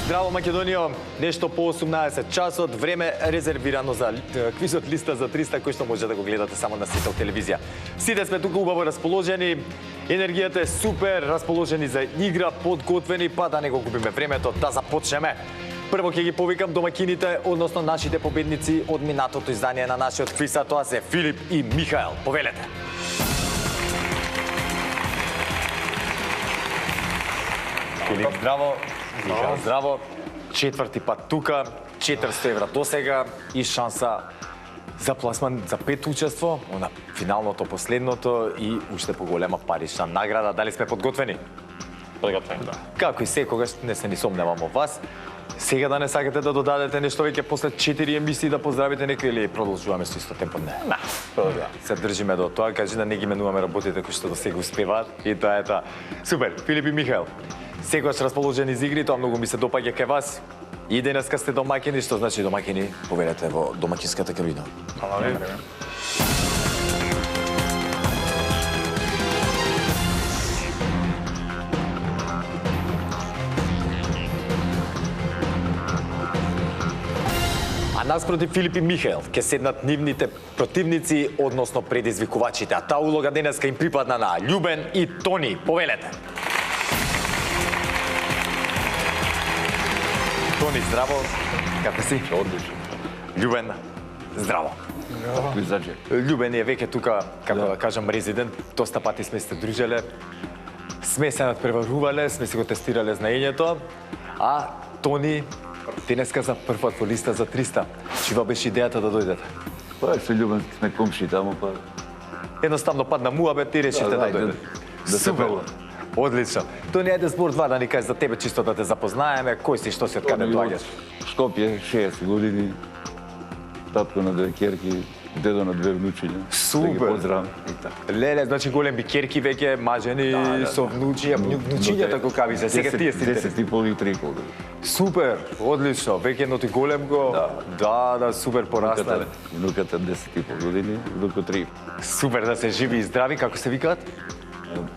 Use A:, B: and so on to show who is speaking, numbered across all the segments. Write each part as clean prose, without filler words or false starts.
A: Здраво Македонија, нешто по 18 часот, време резервирано за квизот листа за 300 кој што може да го гледате само на Сител телевизија. Сите сме тука убаво расположени, енергијата е супер, расположени за игра, подготвени, па да не го губиме времето, да започнеме. Прво ќе ги повикам домакините, односно нашите победници од минатото издание на нашиот квиз, а тоа се Филип и Михаел. Повелете. Филип, здраво. Михаел, здраво. Четврти пат тука, 400 евра досега и шанса за пласман за 5 учество, на финалното, последното и уште поголема парична награда. Дали сме подготвени?
B: Подготвени, да.
A: Како и секогаш, не се ни сомневам во вас. Сега да не сакате да додадете нешто веќе после 4 емисии да поздравите некој или продолжуваме со исто темпо? Не. Се држиме до тоа, кажи да не ги менуваме работите кои што до сега успеваат и тоа е тоа. Супер, Филип и Михаел. Секогаш расположени за игри, тоа многу ми се допаѓа кај вас. И денеска сте домакини, што значи домакини, повелете во домакинската кабина.
B: Хвала ви.
A: А наспротив Филип и Михаел ќе седнат нивните противници, односно предизвикувачите. А таа улога денеска им припадна на Љубен и Тони. Повелете. Тони, здраво. Како си?
B: Одлично.
A: Љубен, здраво.
B: Квизаџе.
A: Љубен е веќе тука, како да кажам, резидент. Доста пати сме се дружеле. Сме се надпреварувале, сме си го тестирале знаењето. А Тони, денеска за прв пат во листа за 300. Чива беше идејата да дојдете?
C: Па, со Љубен сме комши таму, па...
A: Едноставно падна муабет и решите да дојдете.
C: Да се пробва.
A: Одлично. Тони, ајде збор два да ни кажеш за тебе, чисто да те запознаеме, кој си, што си, од каде доаѓаш?
C: Скопје, 60 години, татко на 2 керки, дедо на 2 внучиња.
A: Супер.
C: Да ги поздравам и така.
A: Леле, значи голем бикерки веќе, мажени со внучија, внучињата како се, сега тие сте.
C: 10 и пол и 3 колку.
A: Супер, одлично, веќе едното и голем го. Да, супер пораснале.
C: Внуката 10 и пол години, внуко 3.
A: Супер да се живи и здрави, како се викаат?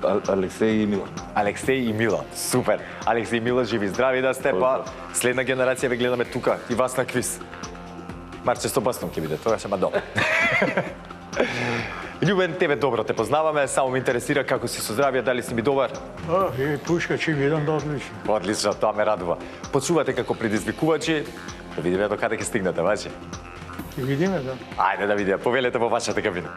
C: Алексеј и Милан.
A: Алексеј и Милан. Супер. Алексеј и Милан, живи и здрави да сте, па следна генерација ве гледаме тука и вас на квиз. Марче Стобасном ќе биде, тоа ќе ма добро. Љубен, тебе добро те познаваме, само ме интересира како си со здравје, дали си ми добар?
D: И пушка ќе видам да одлично.
A: Одлично, тоа ме радува. Почувате како предизвикувачи, да видиме до каде ќе стигнете, вачи.
D: Ќе видиме, да.
A: Ајде да видиме, повелете во вашата кабина.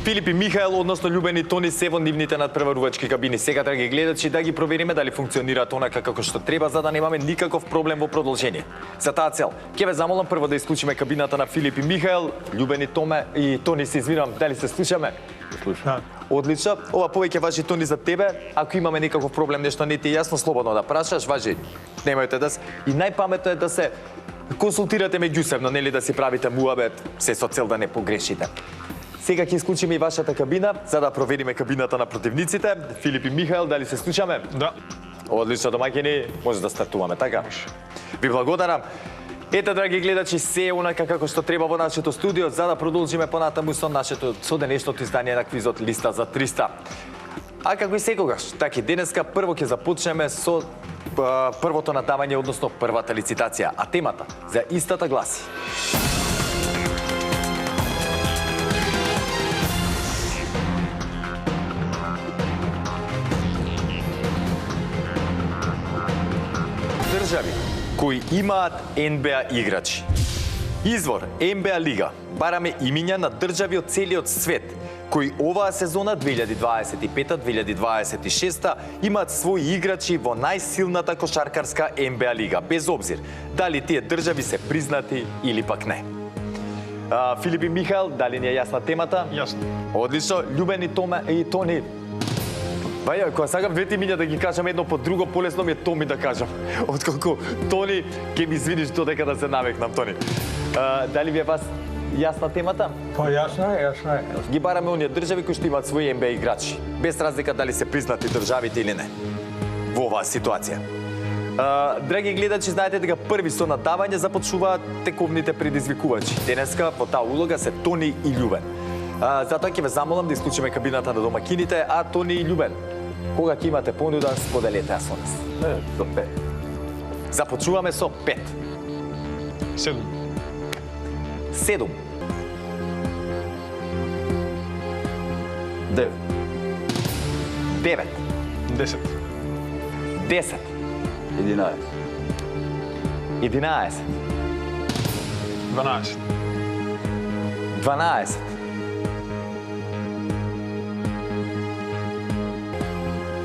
A: Филип и Михаел, односно Љубен и Тони, се во нивните надпреварувачки кабини. Сега да ги гледачи да ги провериме дали функционираат онака како што треба, за да немаме никаков проблем во продолжение. За таа цел, ќе ве замолам прво да исклучиме кабината на Филип и Михаел. Љубен и Тони, се извинувам, дали се слушаме?
C: Слушам.
A: Одлично. Ова повеќе важи, Тони, за тебе. Ако имаме некаков проблем, нешто не ти е јасно, слободно да прашаш, важи. Немајте да се. И најпаметно е да се консултирате меѓусебно, нели да си правите муабет, се со цел да не погрешите. Сега ќе исклучиме и вашата кабина, за да провериме кабината на противниците. Филип и Михаел, дали се слушаме?
B: Да.
A: Одлично, домаќини, може да стартуваме, така? Ви благодарам. Ете, драги гледачи, се е онака како што треба во нашето студио, за да продолжиме понатаму со денешното издание на квизот Листа за 300. А како и секогаш, така и денеска прво ќе започнеме со првото надавање, односно првата лицитација, а темата за истата гласи. Држави кои имаат НБА играчи. Извор НБА лига. Бараме имиња на држави од целиот свет кои оваа сезона 2025-2026 имаат своји играчи во најсилната кошаркарска НБА лига, без обзир дали тие држави се признати или пак не. Филип и Михаел, дали ни е јасна темата?
B: Јасно.
A: Одлично. Љубен и Тони. Баја, кога сакам двете имиња да ги кажам едно по друго, полесно ми е Томи да кажам. Отколку Тони, ќе ми извиниш додека да се навекнам, Тони. Дали ви е вас јасна темата?
D: Па јасно е.
A: Ги бараме оние држави кои што имаат своји НБА играчи, без разлика дали се признати државите или не. Во оваа ситуација. Драги гледачи, знаете дека први со надавање започнуваат тековните предизвикувачи. Денеска во таа улога се Тони и Љубен. Затоа ќе ве замолам да исклучиме кабината на домакините, а Тони и Љубен, кога ќе имате понуда, споделете ја со нас.
B: Со 5.
A: Започнуваме со 5.
B: 7.
A: 7.
C: 9.
A: 9.
B: 10.
A: 10.
C: 11.
A: 11.
B: 12.
A: 12.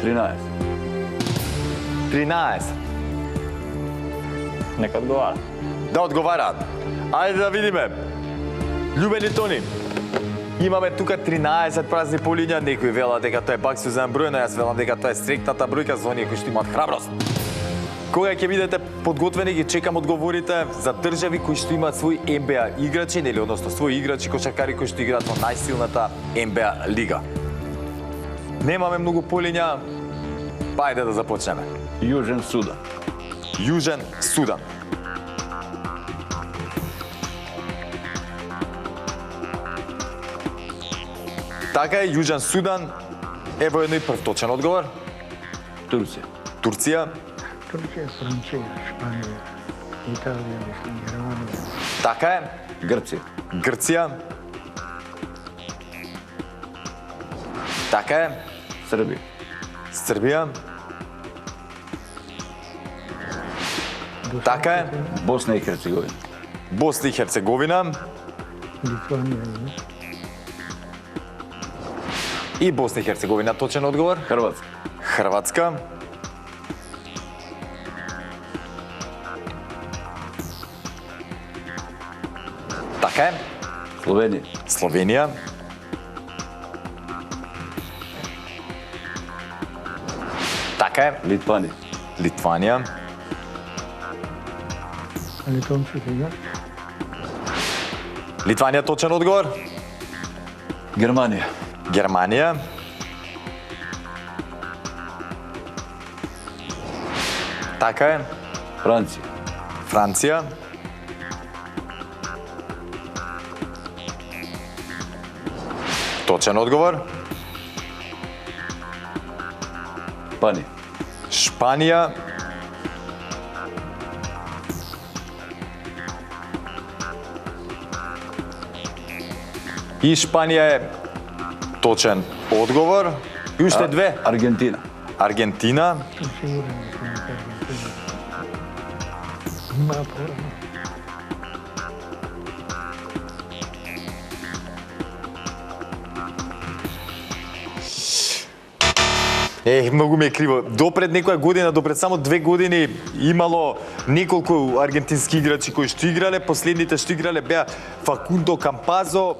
C: 13.
A: 13.
B: Нека одговара.
A: Да одговараат. Ајде да видиме. Љубен и Тони. Имаме тука 13 празни полиња, некои велат дека тоа е баксузен број, но јас велам дека тоа е стректната бројка за оние кои што имаат храброст. Кога ќе бидете подготвени, ги чекам одговорите за држави кои што имаат своји НБА играчи, или односно своји играчи кошаркари кои што играат во најсилната НБА лига. Немаме многу полиња, па ајде да започнеме.
C: Јужен Судан.
A: Јужен Судан. Така е, Јужен Судан е во едној прв точен одговор.
C: Турција.
A: Турција.
D: Турција, Франција, Шпанија, Италија, мислам, Германија.
A: Така е.
C: Грција.
A: Грција. Така е.
C: Србија.
A: Србија. Така е.
C: Босна и Херцеговина.
A: Босна и Херцеговина.
D: Литванија,
A: И Босна и Херцеговина точен одговор.
C: Хрватска.
A: Хрватска. Така е.
C: Словенија.
A: Словенија. Така е.
C: Литванија.
A: Литванија.
D: литонците играат.
A: Литванија точен одговор.
C: Германија.
A: Германија. Така е.
C: Франција.
A: Франција. Точен одговор.
C: Шпанија.
A: Шпанија. И Шпанија е точен одговор. И уште две.
C: Аргентина.
A: Аргентина.
D: Сум сигурен дека имате Аргентина. Има порано.
A: Многу ми е криво. Допред некоја година, допред само 2 години, имало неколку аргентински играчи кои што играле. Последните што играле беа Факундо Кампазо,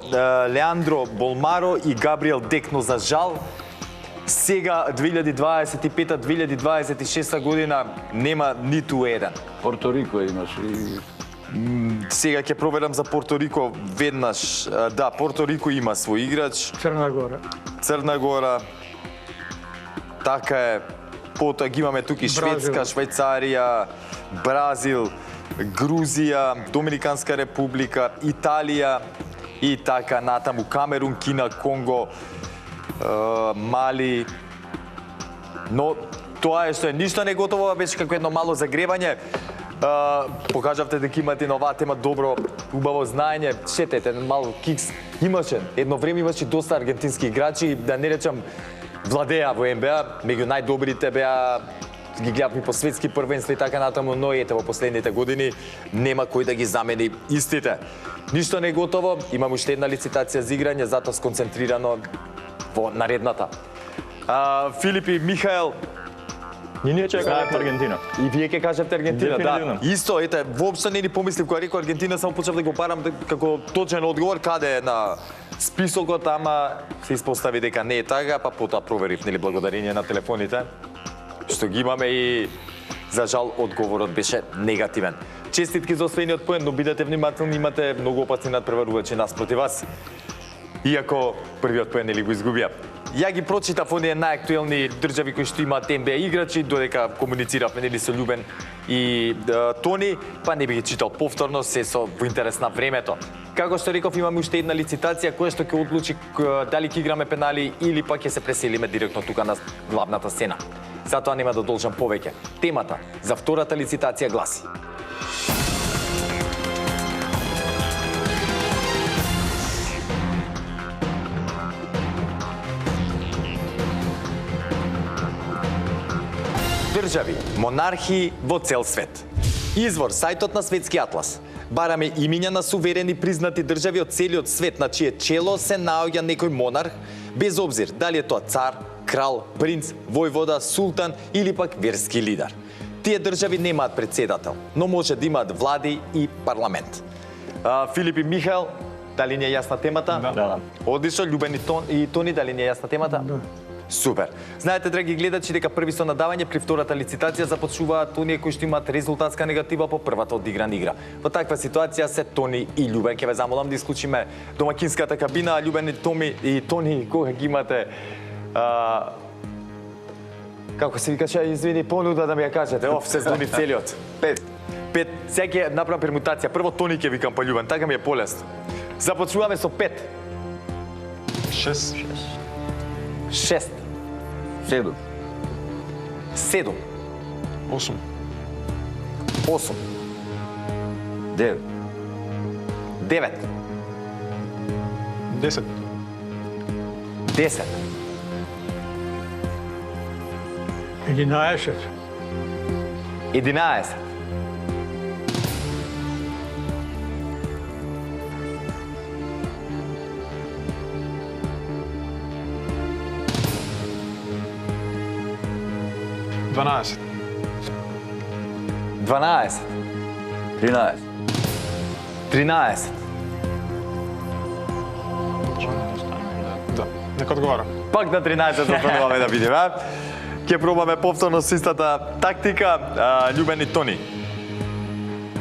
A: Леандро Болмаро и Габриел Декно. За жал, сега 2025-2026 година нема ниту еден.
C: Порто Рико имаш и
A: Сега ќе проверам за Порто Рико веднаш. Да, Порто Рико има свој играч.
D: Црна Гора.
A: Црна Гора. Така е. Потоа ги имаме тука и Шведска, Швајцарија, Бразил, Грузија, Доминиканска република, Италија и така натаму Камерун, Кина, Конго, Мали. Но тоа е што е ништо не готово, беше како едно мало загревање. Покажавте дека имате на оваа тема добро, убаво знаење. Шетете, мал кикс. Имаше, едно време имаше доста аргентински играчи, да не речам владеа во НБА, меѓу најдобрите беа, ги гледавме по светски првенства и така натаму, но ете во последните години нема кој да ги замени истите. Ништо не е готово, имам уште една лицитација за играње, затоа сконцентрирано во наредната. Филип и Михаел,
B: Ние чекаме Аргентина.
A: и вие ќе кажете Аргентина,
B: Дефинитивно.
A: да. Исто, ете, воопшто не ни помислив кога рекол Аргентина, само почнав да го барам како точен одговор каде е на списокот, ама се испостави дека не е така, па потоа проверив, нели, благодарение на телефоните, што ги имаме и за жал одговорот беше негативен. Честитки за освоениот поен, но бидете внимателни, имате многу опасни надпреварувачи наспроти вас. Иако првиот поен нели го изгубија. Ја ги прочитав оние најактуелни држави кои што имаат НБА играчи, додека комунициравме нели со Љубен и Тони, па не би ги читал повторно, се со во интерес на времето. Како што реков, имаме уште една лицитација која што ќе одлучи дали ќе играме пенали или пак ќе се преселиме директно тука на главната сцена. Затоа нема да должам повеќе. Темата за втората лицитација гласи: држави, монархии во цел свет. Извор сајтот на Светски атлас. Бараме имиња на суверени признати држави од целиот свет на чие чело се наоѓа некој монарх, без обзир дали е тоа цар, крал, принц, војвода, султан или пак верски лидер. Тие држави немаат председател, но може да имаат влади и парламент. Филип и Михаел, дали ни е јасна темата?
B: Да.
A: Одлично, Љубен и Тони, дали ни е јасна темата?
D: Да.
A: Супер. Знаете, драги гледачи, дека први со надавање при втората лицитација започнуваат оние кои што имаат резултатска негатива по првата одиграна игра. Во таква ситуација се Тони и Љубен. Ќе ве замолам да исклучиме домакинската кабина. Љубен и Тони, кога ги имате како се викаше, извини, понуда да ми ја кажете. Се здуни целиот. 5. Сега ќе направам пермутација. Прво Тони ќе викам па Љубен, така ми е полесно. Започнуваме со 5.
B: 6.
A: 6.
C: 7.
A: 7.
B: 8.
A: 8.
C: 9.
A: 9.
B: 10.
A: 10.
D: 11.
A: 11.
B: 12.
A: 12.
C: 13.
A: 13.
B: Да, нека одговара.
A: Пак на 13 остануваме да видиме. Ќе пробаме повторно со истата тактика. Љубен и Тони.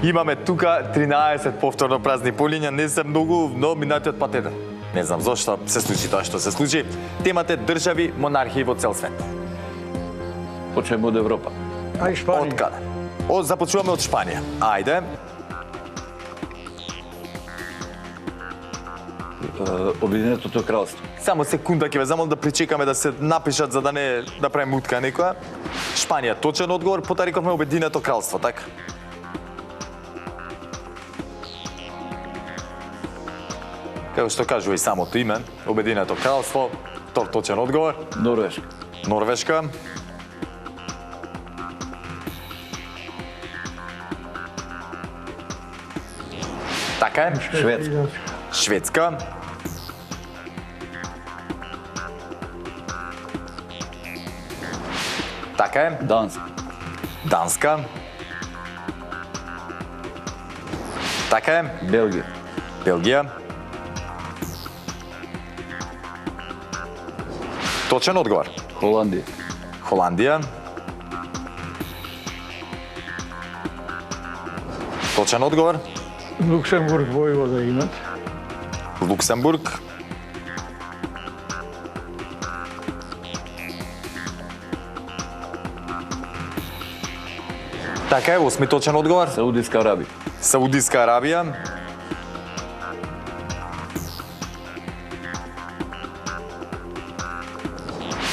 A: Имаме тука 13 повторно празни полиња, не се многу, но минатиот пат еден. Не знам зошто се случи тоа што се случи. Темата е држави, монархии во цел свет.
C: Почнеме од Европа.
D: Ај Шпанија.
A: Од каде? Започнуваме од Шпанија. Ајде.
C: Обединетото кралство.
A: Само секунда ќе ве замолам да причекаме да се напишат за да не да правиме утка некоја. Шпанија, точен одговор, потоа рековме Обединето кралство, така? Како што кажува и самото име, Обединето кралство, точен одговор.
C: Норвешка.
A: Норвешка. Така е.
C: Шведска.
A: Шведска. Така е.
C: Данска.
A: Данска. Така е.
C: Белгија.
A: Белгија. Точен одговор.
C: Холандија.
A: Холандија. Точен одговор.
D: Луксембург, војвода имат.
A: Луксембург. Така е, 8 точен одговор.
C: Саудиска Арабија.
A: Саудиска Арабија.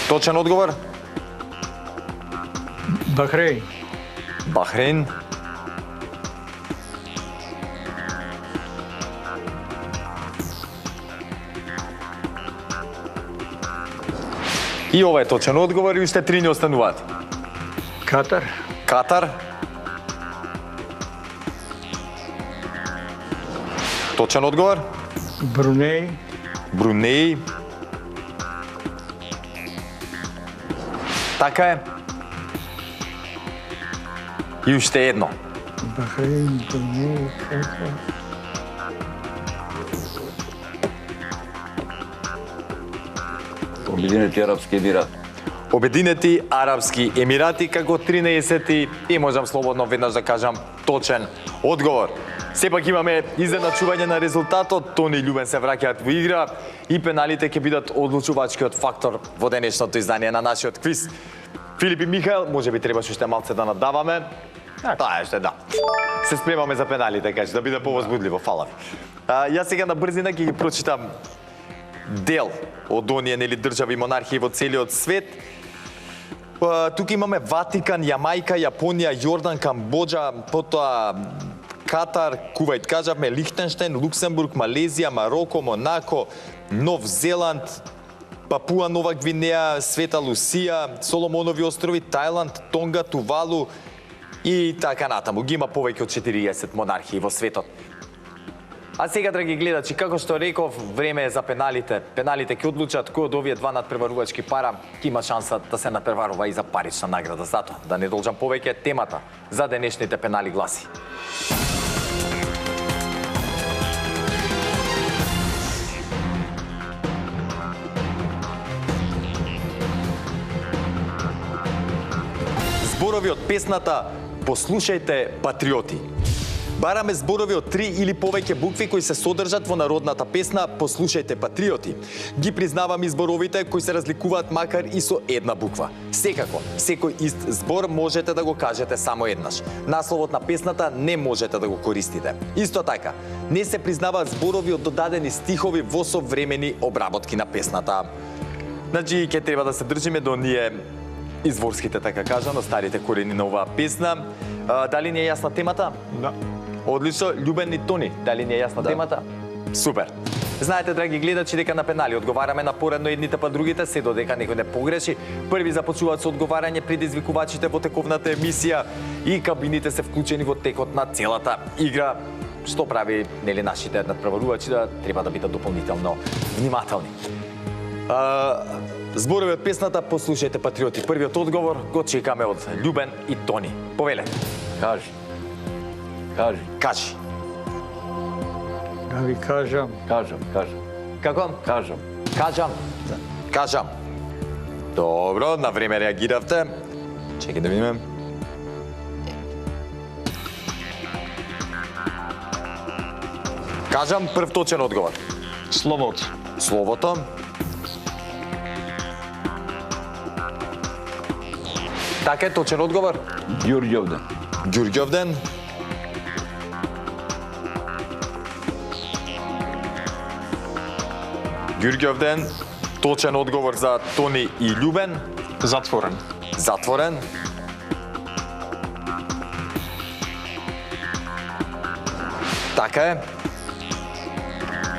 A: Точен одговор.
D: Бахреин.
A: Бахрейн. И ова е точен одговор и уште 3 не остануваат.
D: Катар.
A: Катар. Точен одговор.
D: Брунеј.
A: Брунеј. Така е. И уште едно.
D: Бахреин, Брунеј, Катар.
C: Обединети арапски емирати.
A: Обединети Арапски Емирати како 13 и можам слободно веднаш да кажам точен одговор. Сепак имаме изненачување на резултатот, Тони и Љубен се враќаат во игра и пеналите ќе бидат одлучувачкиот фактор во денешното издание на нашиот квиз. Филип и Михаел, можеби требаше уште малце да надаваме. Таа уште да. Се спремаме за пеналите, кажи, да биде повозбудливо, фала ви. Јас сега на брзина ќе ги прочитам дел од оние нели држави монархии во целиот свет. Тука имаме Ватикан, Јамајка, Јапонија, Јордан, Камбоџа, потоа Катар, Кувајт, кажавме, Лихтенштейн, Луксембург, Малезија, Мароко, Монако, Нов Зеланд, Папуа Нова Гвинеја, Света Лусија, Соломонови острови, Тајланд, Тонга, Тувалу и така натаму. Ги има повеќе од 40 монархии во светот. А сега, драги гледачи, како што реков, време е за пеналите. Пеналите ќе одлучат кој од овие два надпреварувачки пара ќе има шанса да се надпреварува и за парична награда. Затоа, да не должам повеќе, темата за денешните пенали гласи. Зборови од песната "Послушајте, патриоти". Бараме зборови од 3 или повеќе букви кои се содржат во народната песна "Послушајте, патриоти". Ги признавам и зборовите кои се разликуваат макар и со една буква. Секако, секој ист збор можете да го кажете само еднаш. Насловот на песната не можете да го користите. Исто така, не се признаваат зборови од додадени стихови во современи обработки на песната. Значи, ќе треба да се држиме до ние изворските, така кажано, старите корени на оваа песна. Дали ни е јасна темата?
B: Да.
A: Одлично, Љубен и Тони, дали ни е јасна темата? Супер. Знаете, драги гледачи, дека на пенали одговараме на поредно едните па другите, се додека некој не погреши. Први започнуваат со одговарање предизвикувачите во тековната емисија и кабините се вклучени во текот на целата игра, што прави нели нашите надпреварувачи да треба да бидат дополнително внимателни. Зборови од песната "Послушајте, патриоти". Првиот одговор го чекаме од Љубен и Тони. Повелете.
C: Кажи. Кажи.
A: Кажи.
D: Да ви кажам,
C: Кажам.
A: Како?
C: Кажам.
A: Кажам. Кажам. Добро, на време реагиравте. Чекај да видиме. Кажам, прв точен одговор.
B: Словото.
A: Словото. Така е, точен одговор.
C: Ѓурѓовден.
A: Ѓурѓовден. Ѓурѓовден. Точен одговор за Тони и Љубен.
B: Затворен.
A: Затворен. Така е.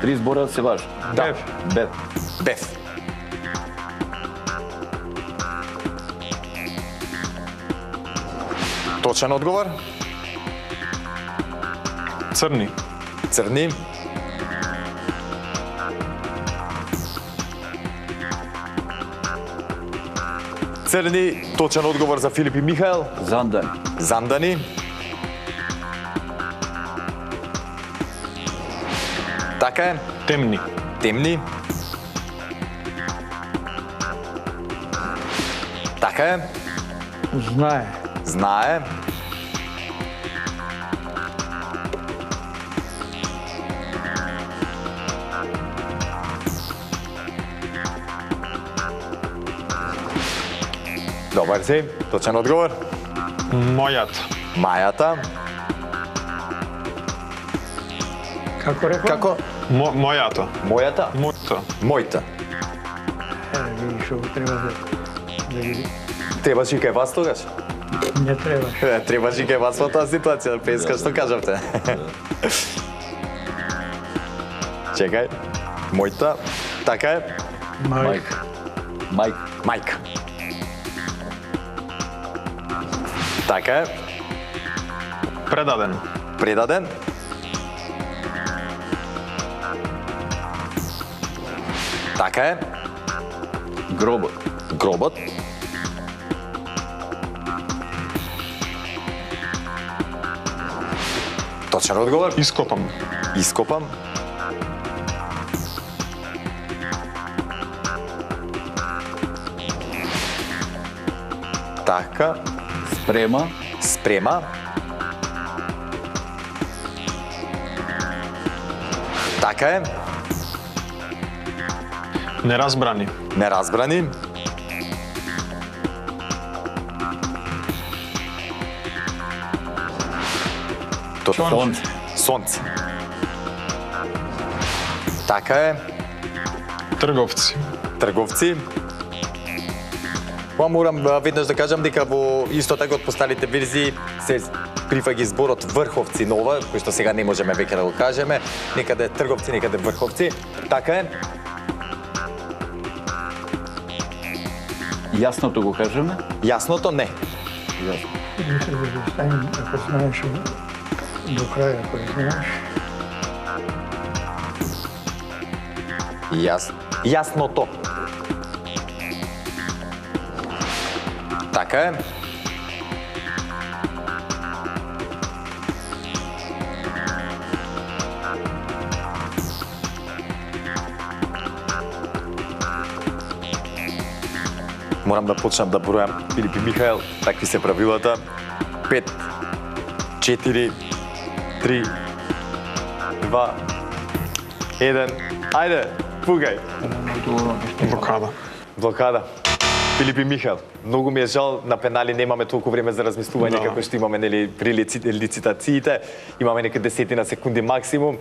C: 3 збора се важни.
A: Да.
C: Бев.
A: Бев. Точен одговор.
B: Црни.
A: Црни. Црни. Точен одговор за Филип и Михаел.
C: Зандани.
A: Зандани. Така е.
B: Темни.
A: Темни. Така е.
D: знае.
A: Знае. Добар си. Точен одговор.
B: Мојата.
A: Мајата.
D: Како рекол?
A: Како?
B: Мојата.
A: Мојата.
B: Мојата.
A: Мојта.
D: Видиш, ово треба да ги...
A: Требаш и кај вас тогаш?
D: Не требаш.
A: Требаш и кај вас во таа ситуација, Песка, што кажавте? Чекај. Мојта. Така е.
D: Мајка.
C: Мајка.
A: Мајка. Така е.
B: Предаден.
A: Предаден. Така е.
C: Гробот.
A: Гробот. Точен одговор.
B: Ископам.
A: Ископам. Така,
C: Спрема.
A: спрема. Така е,
B: Неразбрани.
A: неразбрани.
C: Сонце.
A: Сонце. Така е,
B: Трговци.
A: трговци. Па морам веднаш да кажам дека во исто така од посталите верзии се прифаќа зборот врховци нова, кој што сега не можеме веќе да го кажеме, некаде трговци, некаде врховци. Така е,
C: Јасното го кажеме?
A: јасното не.
C: Јасно.
D: Мислиш да го ставим, ако знаеш до краја, ако знаеш.
A: Јасното. Така е. Морам да почнам да бројам, Филип и Михаел, такви се правилата. 5, 4, 3, 2, 1. Ајде, пугај.
B: Блокада.
A: Блокада. Филип и Михаел, многу ми е жал, на пенали немаме толку време за размислување
B: Да.
A: како што имаме нели при лицитациите. Имаме нека 10 секунди максимум.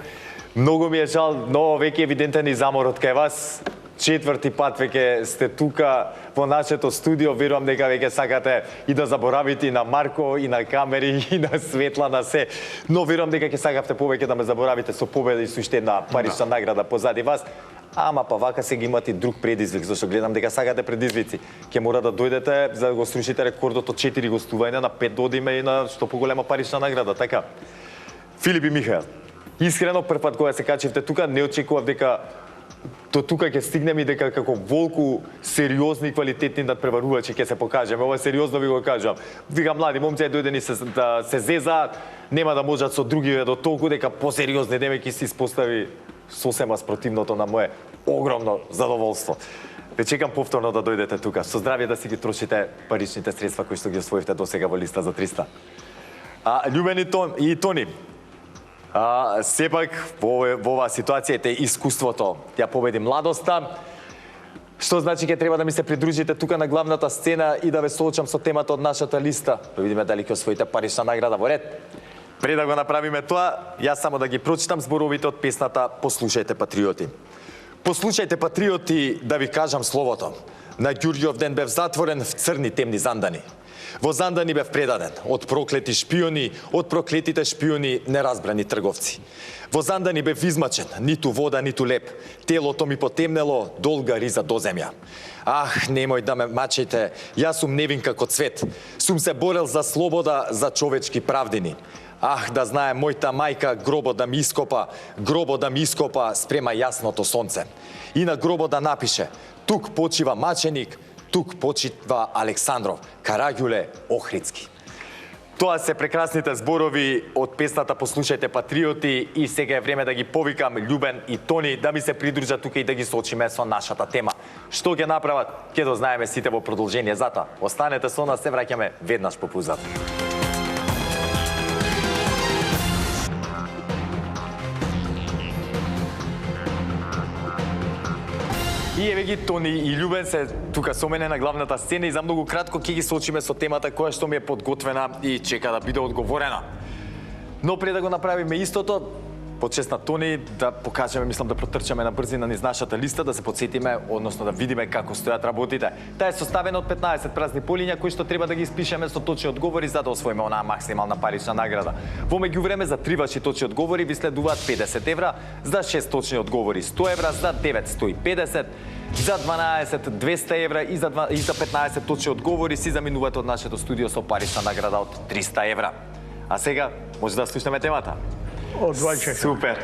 A: Многу ми е жал, но веќе евидентен и заморот кај вас. Четврти пат веќе сте тука во нашето студио, верувам дека веќе сакате и да заборавите и на Марко, и на камери, и на светла, на се. Но верувам дека ќе сакавте повеќе да ме заборавите со победа и со уште една парична награда позади вас. Ама па вака сега имате и друг предизвик, зашто гледам дека сакате предизвици. Ќе мора да дојдете за да го срушите рекордот од 4 гостувања на 5 додиме и на што поголема парична награда, така. Филип и Михаел, искрено прв пат кога се качивте тука, не очекував дека до тука ќе стигнеме и дека како волку сериозни и квалитетни надпреварувачи ќе се покажеме. Ова сериозно ви го кажувам. Вика млади момци дојдени да се зезаат, нема да можат со другиве до толку дека посериозни демеки се испостави сосема спротивното на мое огромно задоволство. Ве чекам повторно да дојдете тука. Со здравје да си ги трошите паричните средства кои што ги освоивте досега во листа за 300. Љубени и Тони, сепак во оваа ситуација е искуството. Ја победи младоста. Што значи ќе треба да ми се придружите тука на главната сцена и да ве соочам со темата од нашата листа. Да видиме дали ќе освоите парична награда во ред. Пред да го направиме тоа, јас само да ги прочитам зборовите од песната Послушајте патриоти. Послушајте патриоти да ви кажам словото. На Ѓурѓов ден бев затворен в црни темни зандани. Во зандани бев предаден од проклети шпиони, од проклетите шпиони неразбрани трговци. Во зандани бев измачен, ниту вода, ниту леп. Телото ми потемнело, долга риза до земја. Ах, немој да ме мачите, јас сум невин како цвет. Сум се борел за слобода, за човечки правдини. Ах, да знае мојта мајка гробот да ми ископа спрема јасното сонце. И на гробот да напише: тук почива маченик, тук почива Александров, Караѓуле Охридски. Тоа се прекрасните зборови од песната Послушајте патриоти и сега е време да ги повикам Љубен и Тони да ми се придружат тука и да ги соочиме со нашата тема. Што ќе направат, ќе дознаеме сите во продолжение затоа. Останете со нас, се враќаме веднаш по пузат. И еве ги Тони и Љубен се тука со мене на главната сцена и за многу кратко ќе ги соочиме со темата која што ми е подготвена и чека да биде одговорена. Но пред да го направиме истото, почест на Тони да покажеме, мислам да протрчаме на брзина низ нашата листа, да се потсетиме, односно да видиме како стојат работите. Таа е составена од 15 празни полиња кои што треба да ги испишеме со точни одговори за да освоиме онаа максимална парична награда. Во меѓувреме за 3 ваши точни одговори ви следуваат 50 евра, за 6 точни одговори 100 евра, за 9 150, за 12 200 евра и за 15 точни одговори си заминуваат од нашето студио со парична награда од 300 евра. А сега може да слушнеме темата.
D: Одвајче.
A: Супер.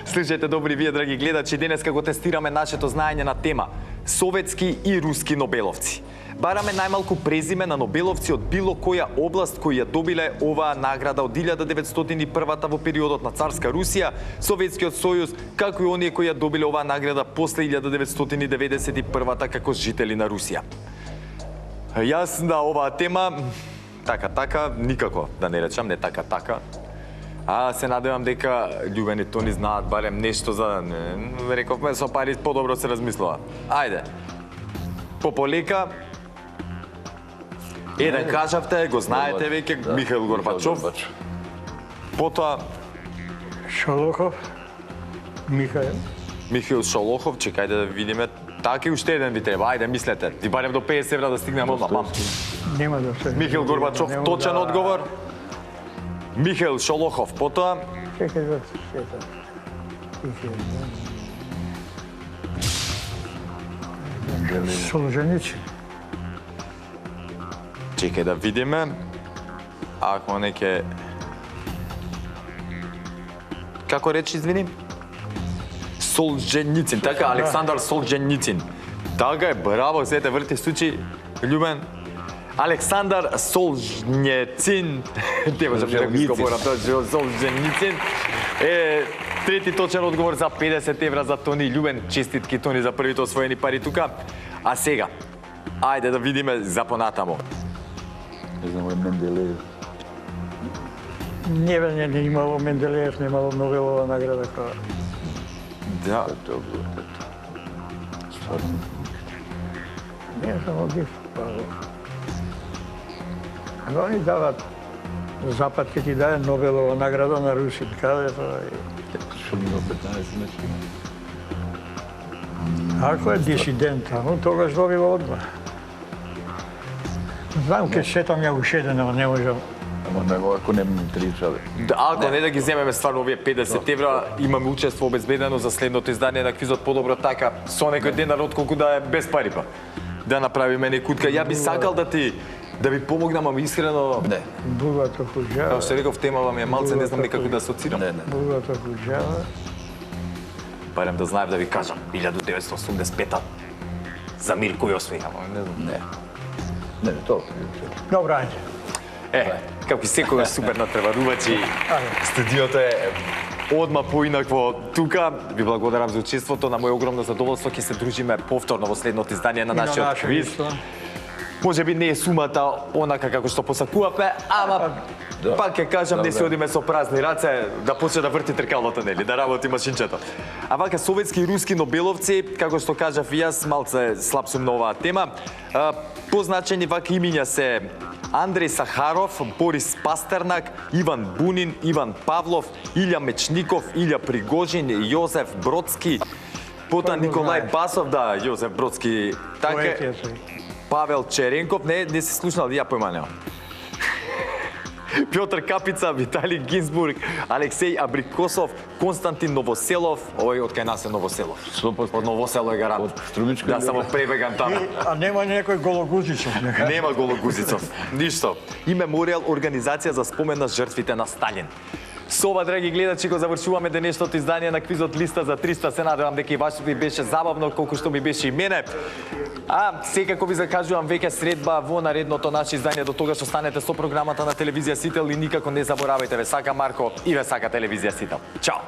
A: Слушајте добри вие, драги гледачи, денеска го тестираме нашето знаење на тема советски и руски нобеловци. Бараме најмалку презиме на нобеловци од било која област кои ја добиле оваа награда од 1901 во периодот на царска Русија, Советскиот сојуз, како и оние кои ја добиле оваа награда после 1991 како жители на Русија. Јас на оваа тема така, никако да не речам, не така. А се надевам дека љубени Тони знаат барем нешто за... Рековме, со пари подобро се размислува. Ајде. Пополека. Еден кажавте, го знаете веќе, Михаил Горбачов. Потоа
D: Шолохов, Михаил.
A: Михаил Шолохов, чекајте да видиме. Така и уште еден ви треба, ајде мислете. Ти барем до 50 евра да стигнеме одма, мам.
D: Нема да се...
A: Михаил Горбачов, точен одговор. Михаил Шолохов, потоа.
D: Чекај да се сетам. Солженицин.
A: Чекај да видиме. Ако не ке... Како речи, извини? Солженицин, така, Александар Солженицин. Така е, браво, сете врти случаи, љубен. Александар Солженицин. Те можам да го изговорам, тоа е Солженицин. Трети точен одговор за 50 евра за Тони. Љубен, честитки Тони за првите освоени пари тука. А сега, ајде да видиме за понатамо.
C: Не знам, Менделеев.
D: Не имало Менделеев, немало Нобелова награда која.
A: Да.
C: Стварно.
D: Не само гиф, но они дават, Запад ќе ти даде Нобелова награда на Русин, каде тоа е?
C: Што ми го 15 месеци?
D: Ако е дисидент, но тогаш добива одма. Знам, ке сетам ја уште еден, но не можам.
C: Ама него ако не ми причале.
A: Ако не да ги земеме стварно овие 50 евра, имаме учество обезбедено за следното издание на квизот подобро така, со некој денар отколку да е без пари па. Да направиме некутка. Ја би сакал да ви помогнам, ама искрено...
C: Не.
D: Бургата хуџава.
A: Како што реков, темава ми е малце, не знам никако да асоцирам.
C: Не.
D: Бургата хуџава.
A: Барем да знаев да ви кажам, 1985-та за Мирко Јосви, ама не знам.
C: Не, тоа.
D: Добро, ајде.
A: Како и секогаш супер натпреварувачи, студиото е одма поинакво тука. Ви благодарам за учеството, на моје огромно задоволство ќе се дружиме повторно во следното издание на нашиот квиз. Може би не е сумата онака како што посакуваме, ама пак ќе кажам, не се одиме со празни раце, да почне да врти тркалото, нели, да работи машинчето. А вака советски и руски нобеловци, како што кажав и јас, малце слаб сум на оваа тема, позначени вака имиња се Андреј Сахаров, Борис Пастернак, Иван Бунин, Иван Павлов, Илја Мечников, Илја Пригожин, Јозеф Бродски, потоа Николај Басов, да, Јозеф Бродски, така, Павел Черенков, не се слушнал, ја појма немам. Пјотр Капица, Витали Гинзбург, Алексеј Абрикосов, Константин Новоселов, овој од кај нас е Новоселов. Од Новосело е гарант.
C: Од Струмичка.
A: Да, само пребегам таму.
D: А нема некој Гологузичов?
A: Нема Гологузицов. Ништо. И меморијал организација за спомен на жртвите на Сталин. Со ова, драги гледачи, го завршуваме денешното издание на квизот Листа за 300. Се надевам дека и вашето ви беше забавно, колку што ми беше и мене. А секако ви закажувам веќе средба во наредното наше издание. До тогаш останете со програмата на телевизија Сител и никако не заборавајте, ве сака Марко и ве сака телевизија Сител. Чао!